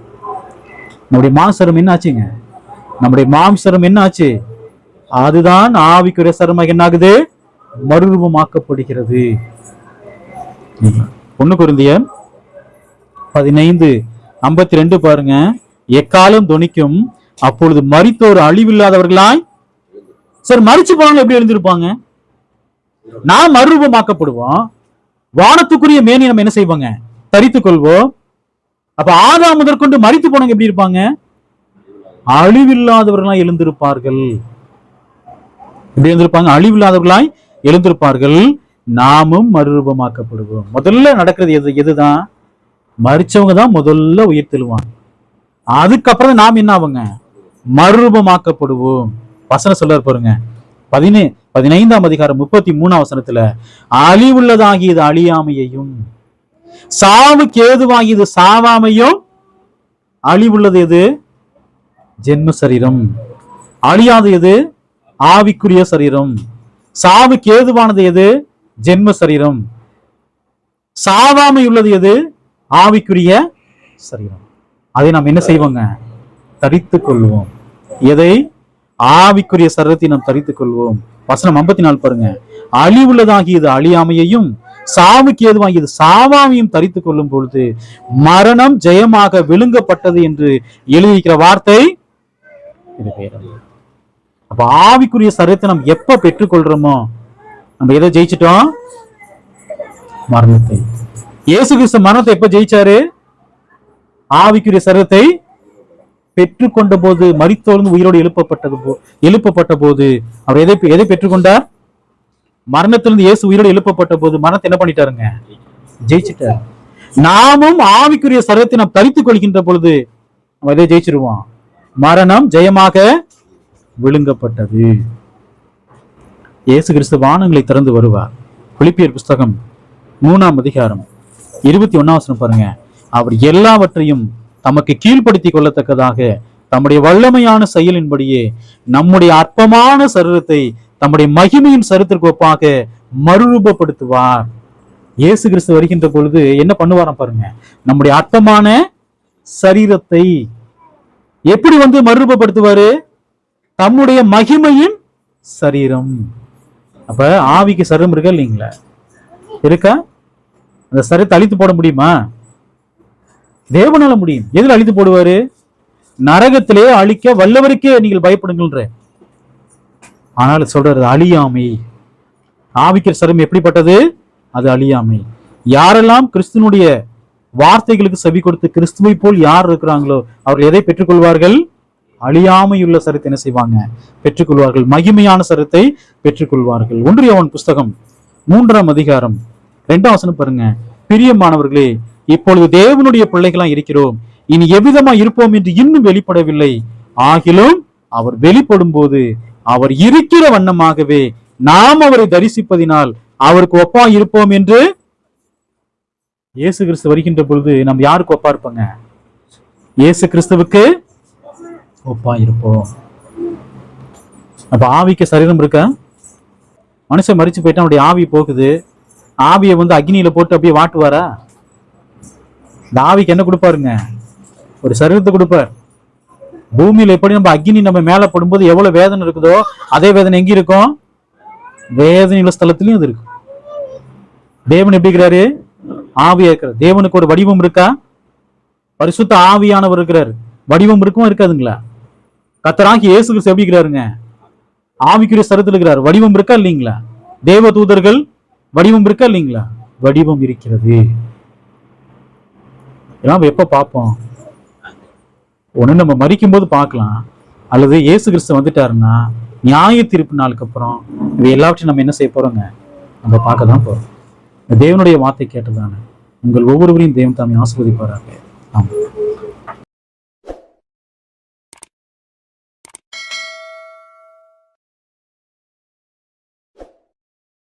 நம்முடைய மாசரம் என்ன ஆச்சுங்க? நம்முடைய மாம்சரம் என்ன ஆச்சு? அதுதான் ஆவிக்குரிய சரீரமாக என்ன ஆகுது? மறுரூபமாக்கப்படுகிறது. 1 கொரிந்தியர் 15:52 பாருங்க. எக்காலம் தொனிக்கும், அப்பொழுது மரித்தோர் அழிவில்லாதவர்களாய். சரி, மரிச்சு போனவங்க எப்படி எழுந்திருப்பாங்க? நாம் மறுரூபமாக்கப்படுவோம். வானத்துக்குரிய மேனி நம்ம என்ன செய்வாங்க? தரித்துக் கொள்வோம். அப்ப ஆதாம் முதற்கொண்டு மரித்து போனவங்க எப்படி இருப்பாங்க? அழிவில்லாதவர்களாய் எழுந்திருப்பார்கள். எப்படி எழுந்திருப்பாங்க? அழிவில்லாதவர்களாய் எழுந்திருப்பார்கள். நாமும் மறுரூபமாக்கப்படுவோம். முதல்ல நடக்கிறது எதுதான்? மரிச்சவங்க தான் முதல்ல உயிர்த்தெழுவாங்க. அதுக்கப்புறம் நாம் என்ன ஆகுங்க? மறுரூபமாக்கப்படுவோம். வசனம் சொல்ல பாருங்க, 15ஆம் அதிகாரம் 33ஆம் வசனத்துல, அழிவுள்ளதாகியது அழியாமையையும், சாவுக்கு ஏதுவாகியது சாவாமையும். அழிவுள்ளது எது? ஜென்ம சரீரம். அழியாது எது? ஆவிக்குரிய சரீரம். சாவுக்கு ஏதுவானது எது? ஜென்ம சரீரம். சாவாமை உள்ளது எது? ஆவிக்குரிய சரீரம். அதை நாம் என்ன செய்வோங்க? தரித்துக் கொள்வோம். எதை? ஆவிக்குரிய சரீரத்தை நாம் தரித்துக் கொள்வோம். வசனம் 54 பாருங்க. அழிவுள்ளதாகியது அழியாமையையும், சாவுக்கு ஏதுவாகியது சாவாமையும் தரித்துக் கொள்ளும் பொழுது மரணம் ஜெயமாக விழுங்கப்பட்டது என்று எழுதியிருக்கிற வார்த்தை இது பேர். அப்ப ஆவிக்குரிய சரீரத்தை நம்ம எப்ப பெற்றுக்கொள்றோமோ நம்ம எதை ஜெயிச்சிட்டோம்? மரணத்தை. இயேசு கிறிஸ்து மரணத்தை எப்ப ஜெயிச்சாரு? ஆவிக்குரிய சரீரத்தை பெற்றுக்கொண்ட போது, மரித்தோர்ந்து உயிரோடு எழுப்பப்பட்ட போது அவர் எதை பெற்றுக்கொண்டார்? மரணத்திலிருந்து இயேசு உயிரோடு எழுப்பப்பட்ட போது மரணத்தை என்ன பண்ணிட்டாருங்க? ஜெயிச்சிட்டார். நாமும் ஆவிக்குரிய சரீரத்தை நாம் தரித்துக் கொள்கின்ற பொழுது நம்ம எதை ஜெயிச்சிருவோம்? மரணம் ஜெயமாக விழுங்கப்பட்டது. இயேசு கிறிஸ்து வானங்களை திறந்து வருவார். பிலிப்பியர் புஸ்தகம் 3ஆம் அதிகாரம் 21ஆம் வசனம் பாருங்க. அவர் எல்லாவற்றையும் தமக்கு கீழ்ப்படுத்திக் கொள்ளத்தக்கதாக தம்முடைய வல்லமையான செயலின்படியே நம்முடைய அற்பமான சரீரத்தை தம்முடைய மகிமையின் சரீரத்திற்கு ஒப்பாக மறுரூபப்படுத்துவார். இயேசு கிறிஸ்து வருகின்ற பொழுது என்ன பண்ணுவாராம் பாருங்க. நம்முடைய அற்பமான சரீரத்தை எப்படி மறுரூபப்படுத்துவாரு? தம்முடைய மகிமையின் சரீரம். அப்ப ஆவிக்கு சரீரம் இருக்கா இல்லைங்களா? இருக்கா? அந்த சரீரத்தை அழித்து போட முடியுமா? தேவனால முடியும். எதில் அழித்து போடுவாரு? நரகத்திலே அழிக்க வல்லவருக்கே நீங்கள் பயப்படுங்கள்ன்ற. ஆனால் சொல்றது அழியாமை. ஆவிக்கிற சரீரம் எப்படிப்பட்டது? அது அழியாமை. யாரெல்லாம் கிறிஸ்துவனுடைய வார்த்தைகளுக்கு செவி கொடுத்து கிறிஸ்துவை போல் யார் இருக்கிறாங்களோ அவர்கள் எதை பெற்றுக்கொள்வார்கள்? அழியாமையுள்ள சரத்தை என்ன செய்வாங்க? பெற்றுக்கொள்வார்கள். மகிமையான சரத்தை பெற்றுக்கொள்வார்கள். 1 யோவான் புஸ்தகம் 3ஆம் அதிகாரம் 2ஆம் வசனம் பாருங்க. பிரியமானவர்களே, இப்பொழுது தேவனுடைய பிள்ளைகளா இருக்கிறோம், இனி எவ்விதமா இருப்போம் என்று இன்னும் வெளிப்படவில்லை. ஆகிலும் அவர் வெளிப்படும் போது அவர் இருக்கிற வண்ணமாகவே நாம் அவரை தரிசிப்பதினால் அவருக்கு ஒப்பா இருப்போம் என்று. இயேசு கிறிஸ்து வருகின்ற பொழுது நம்ம யாருக்கு ஒப்பா இருப்போங்க? இயேசு கிறிஸ்துவுக்கு ஒப்பா இருப்போம். அப்ப ஆவிக்கு சரீரம் இருக்க? மனுஷன் மரிச்சு போயிட்டா அவனுடைய ஆவி போகுது. ஆவியை அக்னியில போட்டு அப்படியே வாட்டுவாரா? இந்த ஆவிக்கு என்ன கொடுப்பாருங்க? ஒரு சரீரத்தை கொடுப்பார். பூமியில எப்படி நம்ம அக்னி நம்ம மேல படும்போது எவ்வளவு வேதனை இருக்குதோ அதே வேதனை எங்க இருக்கும்? வேதனையுள்ள ஸ்தலத்திலையும் அது இருக்கும். தேவன் எப்படி இருக்கிறாரு? ஆவியா இருக்கிறார். தேவனுக்கு ஒரு வடிவம் இருக்கா? பரிசுத்த ஆவியானவர் இருக்கிறார். வடிவம் இருக்குமா இருக்காதுங்களா? கர்த்தராகிய இயேசு கிறிஸ்து எப்படி இருக்கிறாருங்க? ஆவிக்குரிய சரீரத்தில் இருக்கிறார். வடிவம் இருக்கா இல்லைங்களா? தேவ தூதர்கள் வடிவம் இருக்கா இல்லைங்களா? வடிவம் இருக்கிறது. இதெல்லாம் எப்ப பார்ப்போம்? ஒண்ணு நம்ம மரிக்கும் போது பார்க்கலாம், அல்லது இயேசு கிறிஸ்து வந்துட்டாருன்னா நியாய தீர்ப்பு நாளுக்கு அப்புறம் இது எல்லாவற்றையும் நம்ம என்ன செய்ய போறோங்க? நம்ம பார்க்க தான் போறோம். தேவனுடைய வார்த்தை கேட்டதான உங்கள் ஒவ்வொருவரையும் தேவன் தாமே ஆசீர்வதிப்பாராக. ஆமாம்.